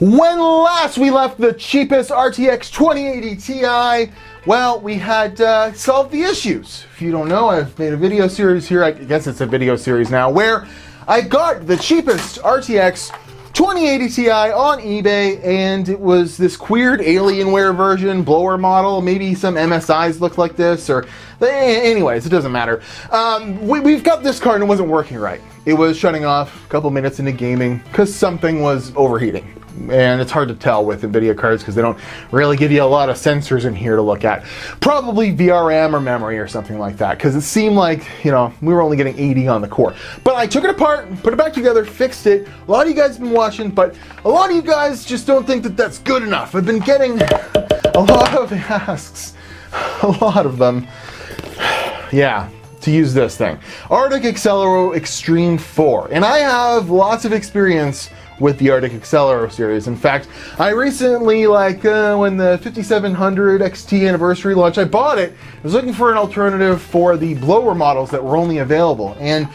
When last we left the cheapest RTX 2080 Ti, well, we had solved the issues. If you don't know, I've made a video series here, I guess it's a video series now, where I got the cheapest RTX 2080 Ti on eBay, and it was this weird Alienware version, blower model. Maybe some MSIs look like this, or anyways, it doesn't matter. We've got this card and it wasn't working right. It was shutting off a couple minutes into gaming because something was overheating. And it's hard to tell with NVIDIA cards because they don't really give you a lot of sensors in here to look at. Probably VRM or memory or something like that, because it seemed like, you know, we were only getting 80 on the core. But I took it apart, put it back together, fixed it. A lot of you guys have been watching, but a lot of you guys just don't think that that's good enough. I've been getting a lot of asks, a lot of them. Yeah, to use this thing. Arctic Accelero Xtreme 4. And I have lots of experience with the Arctic Accelero series. In fact, I recently, when the 5700 XT anniversary launch, I bought it. I was looking for an alternative for the blower models that were only available. And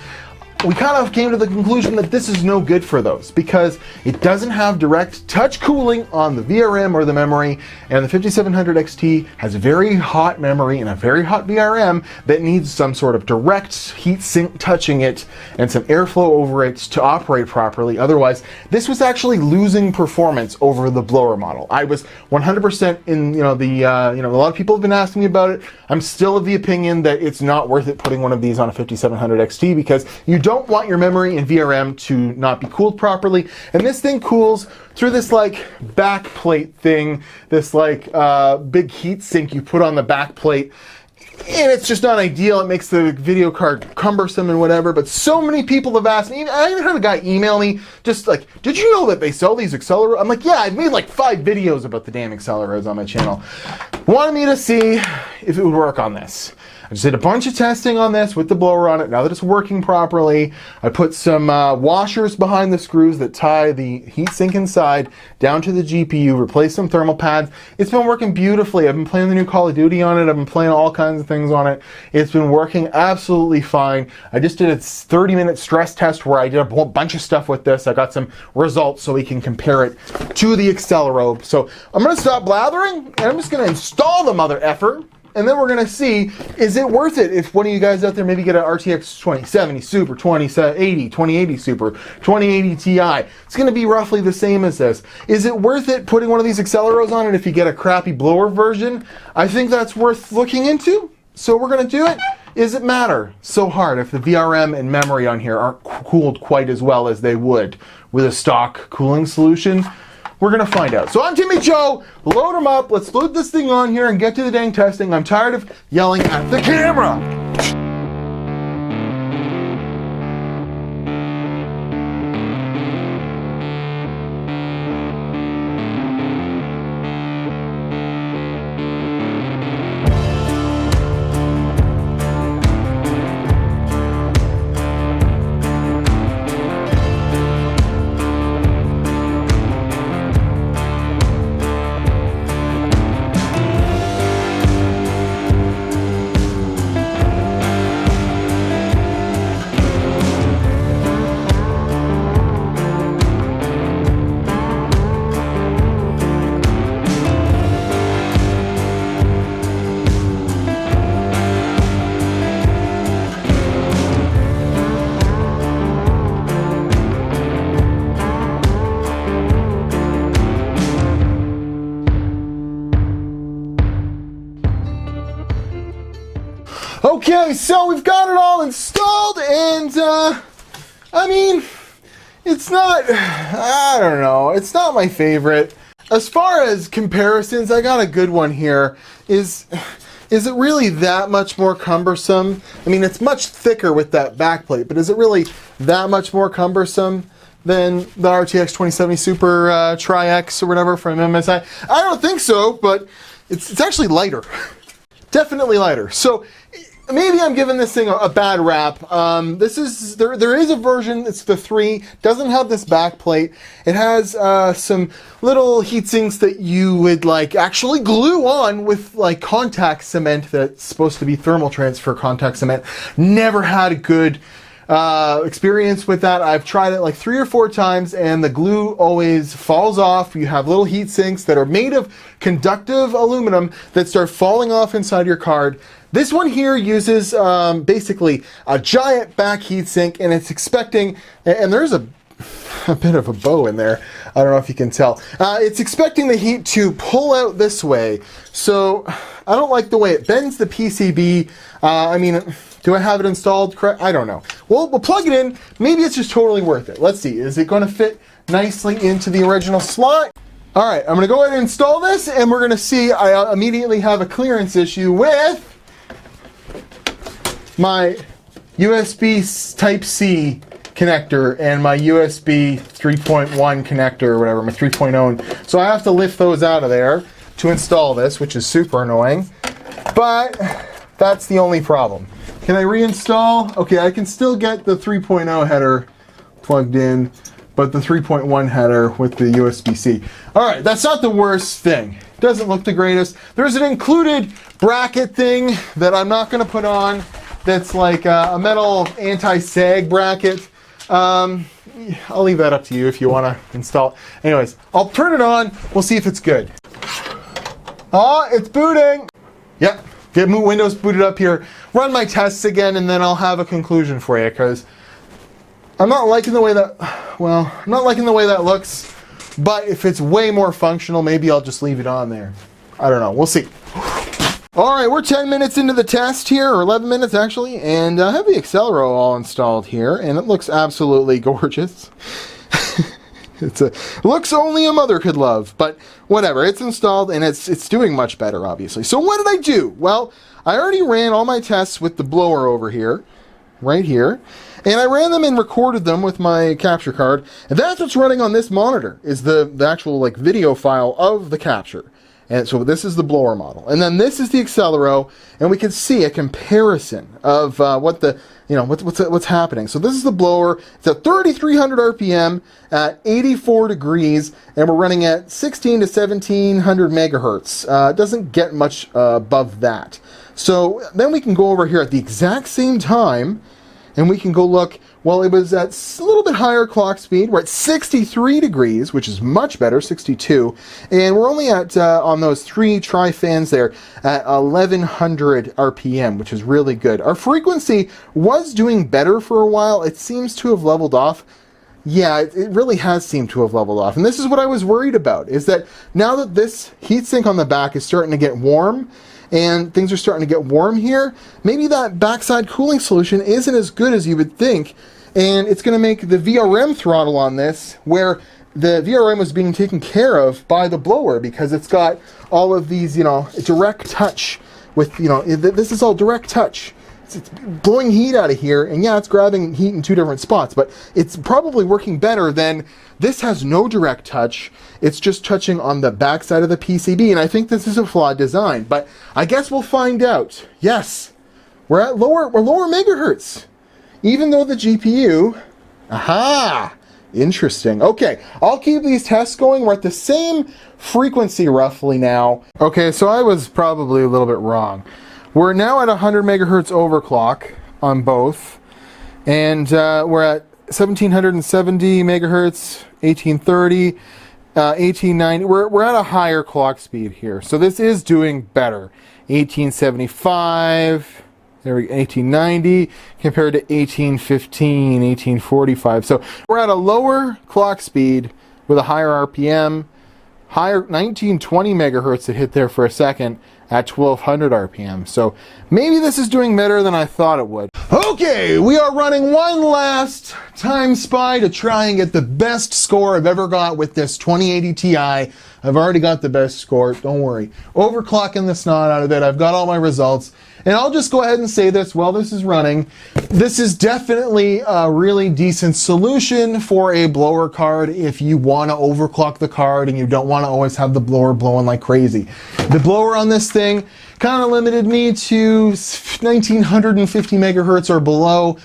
we kind of came to the conclusion that this is no good for those because it doesn't have direct touch cooling on the VRM or the memory, and the 5700 XT has a very hot memory and a very hot VRM that needs some sort of direct heat sink touching it and some airflow over it to operate properly. Otherwise, this was actually losing performance over the blower model. I was 100% in, a lot of people have been asking me about it. I'm still of the opinion that it's not worth it putting one of these on a 5700 XT because you don't want your memory and VRM to not be cooled properly, and this thing cools through this back plate thing, this big heat sink you put on the back plate, and it's just not ideal. It makes the video card cumbersome and whatever. But so many people have asked me. I even had a guy email me just did you know that they sell these acceleros? I'm like, yeah, I've made 5 videos about the damn acceleros on my channel. Wanted me to see if it would work on this. I just did a bunch of testing on this with the blower on it. Now that it's working properly, I put some washers behind the screws that tie the heatsink inside down to the GPU, replaced some thermal pads. It's been working beautifully. I've been playing the new Call of Duty on it. I've been playing all kinds of things on it. It's been working absolutely fine. I just did a 30-minute stress test where I did a whole bunch of stuff with this. I got some results so we can compare it to the Accelero. So I'm going to stop blathering, and I'm just going to install the mother effer. And then we're going to see, is it worth it if one of you guys out there maybe get an RTX 2070 Super, 2080 Super, 2080 Ti. It's going to be roughly the same as this. Is it worth it putting one of these Acceleros on it if you get a crappy blower version? I think that's worth looking into. So we're going to do it. Does it matter so hard if the VRM and memory on here aren't cooled quite as well as they would with a stock cooling solution? We're going to find out. So I'm Timmy Joe. Load them up. Let's load this thing on here and get to the dang testing. I'm tired of yelling at the camera. Okay, so we've got it all installed, and I mean, it's not, I don't know, it's not my favorite. As far as comparisons, I got a good one here. Is it really that much more cumbersome? I mean, it's much thicker with that backplate, but is it really that much more cumbersome than the RTX 2070 Super Tri-X or whatever from MSI? I don't think so, but it's actually lighter. Definitely lighter. So maybe I'm giving this thing a bad rap. There is a version, it's the 3, doesn't have this back plate. It has some little heat sinks that you would actually glue on with contact cement that's supposed to be thermal transfer contact cement. Never had a good experience with that. I've tried it like 3 or 4 times and the glue always falls off. You have little heat sinks that are made of conductive aluminum that start falling off inside your card. This one here uses basically a giant back heat sink, and it's expecting, and there's a bit of a bow in there. I don't know if you can tell. It's expecting the heat to pull out this way. So I don't like the way it bends the PCB. I mean, do I have it installed correct? I don't know. Well, we'll plug it in. Maybe it's just totally worth it. Let's see. Is it going to fit nicely into the original slot? All right, I'm going to go ahead and install this, and we're going to see. I immediately have a clearance issue with my USB Type-C connector and my USB 3.1 connector or whatever, my 3.0. So I have to lift those out of there to install this, which is super annoying. But that's the only problem. Can I reinstall? Okay, I can still get the 3.0 header plugged in, but the 3.1 header with the USB-C. All right, that's not the worst thing. Doesn't look the greatest. There's an included bracket thing that I'm not going to put on that's like a metal anti-sag bracket. I'll leave that up to you if you want to install it. Anyways, I'll turn it on. We'll see if it's good. Oh, it's booting. Yep. Get Windows booted up here. Run my tests again, and then I'll have a conclusion for you, because I'm not liking the way that, well, I'm not liking the way that looks, but if it's way more functional, maybe I'll just leave it on there. I don't know. We'll see. All right, we're 10 minutes into the test here, or 11 minutes actually, and I have the Accelero all installed here, and it looks absolutely gorgeous. It looks only a mother could love, but whatever. It's installed, and it's doing much better, obviously. So what did I do? Well, I already ran all my tests with the blower over here, right here, and I ran them and recorded them with my capture card, and that's what's running on this monitor, is the actual like video file of the capture. And so this is the blower model, and then this is the Accelero, and we can see a comparison of what's happening. So this is the blower. It's at 3,300 RPM at 84 degrees, and we're running at 16 to 1700 megahertz. It doesn't get much above that. So then we can go over here at the exact same time, and we can go look. Well, it was at a little bit higher clock speed. We're at 63 degrees, which is much better, 62. And we're only at, on those 3 tri-fans there, at 1100 RPM, which is really good. Our frequency was doing better for a while. It seems to have leveled off. Yeah, it really has seemed to have leveled off. And this is what I was worried about, is that now that this heatsink on the back is starting to get warm, and things are starting to get warm here, maybe that backside cooling solution isn't as good as you would think, and it's going to make the VRM throttle on this, where the VRM was being taken care of by the blower, because it's got all of these, direct touch with, this is all direct touch. It's blowing heat out of here, and yeah, it's grabbing heat in 2 different spots, but it's probably working better than this. Has no direct touch. It's just touching on the backside of the PCB, and I think this is a flawed design, but I guess we'll find out. Yes, we're at lower megahertz, even though the GPU, aha, interesting. Okay, I'll keep these tests going. We're at the same frequency roughly now. Okay, so I was probably a little bit wrong. We're now at 100 megahertz overclock on both, and we're at 1770 megahertz, 1830, 1890. We're at a higher clock speed here, so this is doing better. 1875, there we go, 1890 compared to 1815, 1845. So we're at a lower clock speed with a higher RPM, higher 1920 megahertz that hit there for a second at 1200 RPM. So maybe this is doing better than I thought it would. Okay, we are running one last time spy to try and get the best score I've ever got with this 2080 Ti. I've already got the best score, don't worry. Overclocking the snot out of it, I've got all my results. And I'll just go ahead and say this while this is running. This is definitely a really decent solution for a blower card if you want to overclock the card and you don't want to always have the blower blowing like crazy. The blower on this thing kind of limited me to 1950 megahertz or below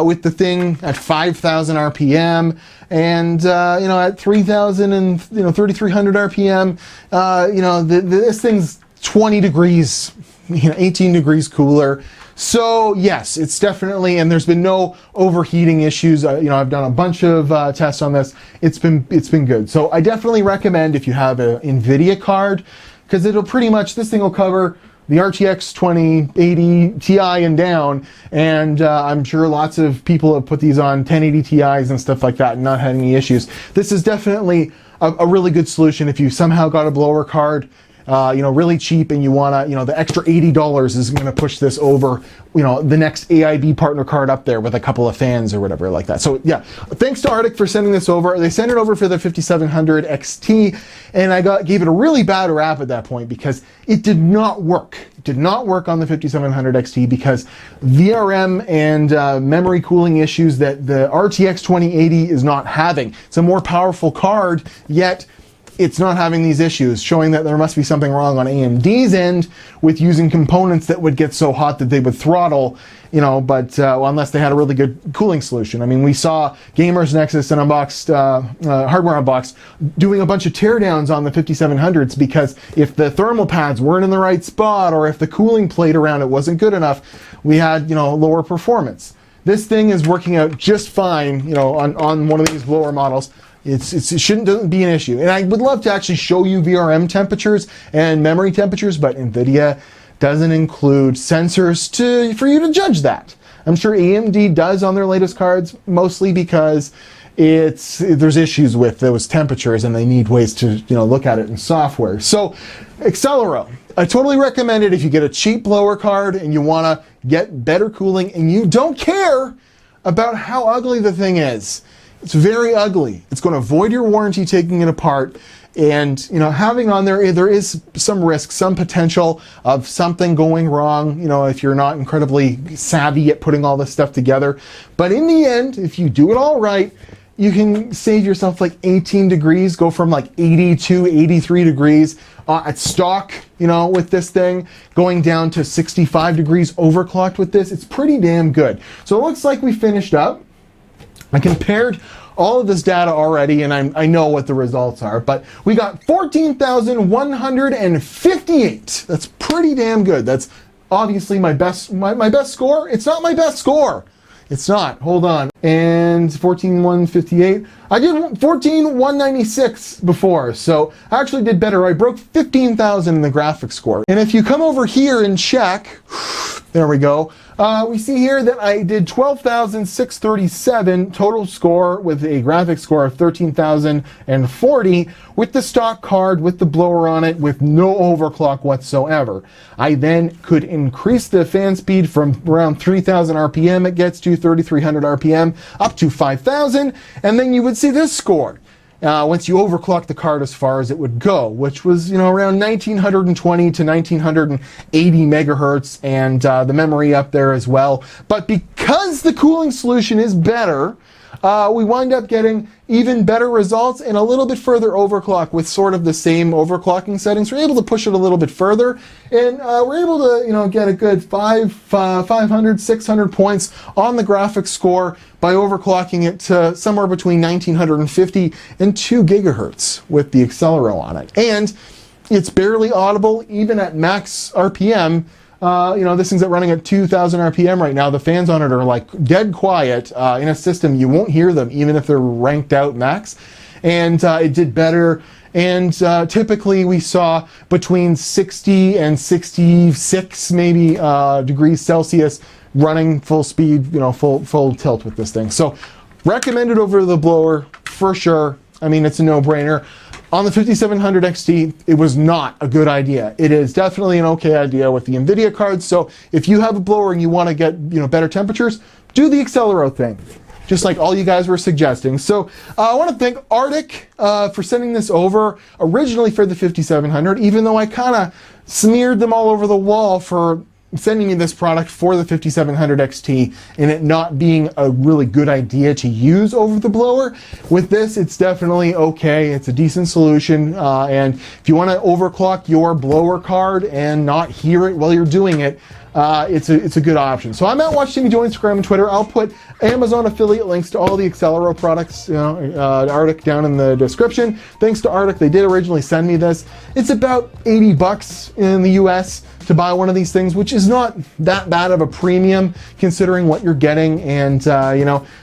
with the thing at 5,000 RPM, and at 3,000 and 3,300 RPM, this thing's 20 degrees. 18 degrees cooler. So yes, it's definitely, and there's been no overheating issues. I've done a bunch of tests on this. It's been good. So I definitely recommend if you have an NVIDIA card, because it'll pretty much, this thing will cover the RTX 2080 Ti and down, and I'm sure lots of people have put these on 1080 Ti's and stuff like that and not had any issues. This is definitely a really good solution if you somehow got a blower card, really cheap, and you want to, the extra $80 is going to push this over, the next AIB partner card up there with a couple of fans or whatever like that. So yeah, thanks to Arctic for sending this over. They sent it over for the 5700 XT, and I gave it a really bad rap at that point because it did not work. It did not work on the 5700 XT because VRM and memory cooling issues that the RTX 2080 is not having. It's a more powerful card, yet it's not having these issues, showing that there must be something wrong on AMD's end with using components that would get so hot that they would throttle, unless they had a really good cooling solution. I mean, we saw Gamers Nexus and Hardware Unboxed doing a bunch of teardowns on the 5700s because if the thermal pads weren't in the right spot or if the cooling plate around it wasn't good enough, we had, lower performance. This thing is working out just fine, on one of these blower models. It shouldn't be an issue. And I would love to actually show you VRM temperatures and memory temperatures, but NVIDIA doesn't include sensors for you to judge that. I'm sure AMD does on their latest cards, mostly because there's issues with those temperatures and they need ways to look at it in software. So Accelero, I totally recommend it if you get a cheap blower card and you want to get better cooling and you don't care about how ugly the thing is. It's very ugly. It's going to void your warranty taking it apart. And, having on there is some risk, some potential of something going wrong, if you're not incredibly savvy at putting all this stuff together. But in the end, if you do it all right, you can save yourself like 18 degrees, go from like 82, 83 degrees at stock, with this thing, going down to 65 degrees overclocked with this. It's pretty damn good. So it looks like we finished up. I compared all of this data already, and I know what the results are, but we got 14,158. That's pretty damn good. That's obviously my best score. It's not my best score. It's not. Hold on. And 14,158. I did 14,196 before, so I actually did better. I broke 15,000 in the graphics score. And if you come over here and check, there we go. We see here that I did 12,637 total score with a graphics score of 13,040 with the stock card, with the blower on it, with no overclock whatsoever. I then could increase the fan speed from around 3,000 RPM it gets to 3,300 RPM up to 5,000, and then you would see this score. Once you overclock the card as far as it would go, which was, around 1920 to 1980 megahertz, and the memory up there as well. But because the cooling solution is better, we wind up getting even better results and a little bit further overclock with sort of the same overclocking settings. We're able to push it a little bit further, and we're able to, get a good 500, 600 points on the graphics score by overclocking it to somewhere between 1950 and 2 gigahertz with the Accelero on it. And it's barely audible even at max RPM. This thing's running at 2,000 RPM right now. The fans on it are like dead quiet. In a system, you won't hear them even if they're ranked out max. And it did better. And typically we saw between 60 and 66 maybe degrees Celsius running full speed, full tilt with this thing. So recommended over the blower for sure. I mean, it's a no-brainer. On the 5700 XT, it was not a good idea. It is definitely an okay idea with the NVIDIA cards. So if you have a blower and you want to get better temperatures, do the Accelero thing, just like all you guys were suggesting. So I want to thank Arctic for sending this over originally for the 5700, even though I kind of smeared them all over the wall for sending me this product for the 5700 XT and it not being a really good idea to use over the blower. With this, it's definitely okay. It's a decent solution. And if you want to overclock your blower card and not hear it while you're doing it, it's a good option. So I'm at Watch Timmy Joe Instagram and Twitter. I'll put Amazon affiliate links to all the Accelero products, Arctic, down in the description. Thanks to Arctic, they did originally send me this. It's about $80 in the US to buy one of these things, which is not that bad of a premium considering what you're getting. And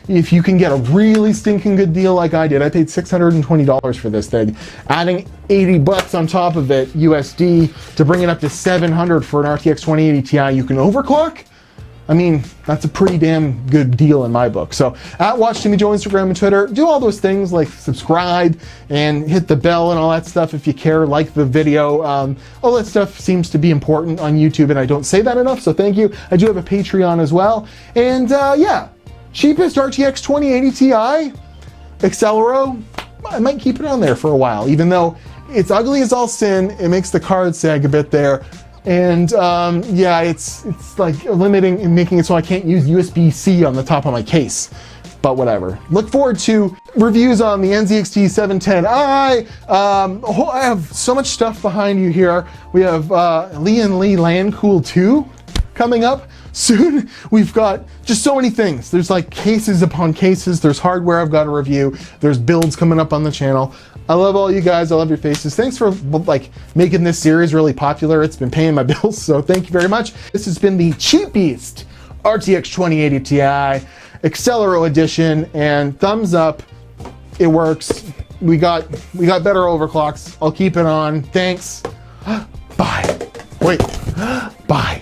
if you can get a really stinking good deal like I did, I paid $620 for this thing, adding $80 on top of it USD to bring it up to $700 for an RTX 2080 Ti you can overclock. I mean, that's a pretty damn good deal in my book. So at Watch Timmy Joe Instagram and Twitter, do all those things like subscribe and hit the bell and all that stuff if you care, like the video. All that stuff seems to be important on YouTube, and I don't say that enough, so thank you. I do have a Patreon as well. And yeah, cheapest RTX 2080 Ti, Accelero, I might keep it on there for a while, even though it's ugly as all sin. It makes the card sag a bit there. And yeah, it's like limiting and making it so I can't use USB-C on the top of my case, but whatever. Look forward to reviews on the NZXT 710i. I have so much stuff behind you here. We have Lee and Lee Land Cool 2 coming up soon. We've got just so many things. There's like cases upon cases. There's hardware I've got to review. There's builds coming up on the channel. I love all you guys. I love your faces. Thanks for like making this series really popular. It's been paying my bills, so thank you very much. This has been the cheapest RTX 2080 Ti Accelero edition, and thumbs up. It works. We got better overclocks. I'll keep it on. Thanks. Bye. Wait. Bye.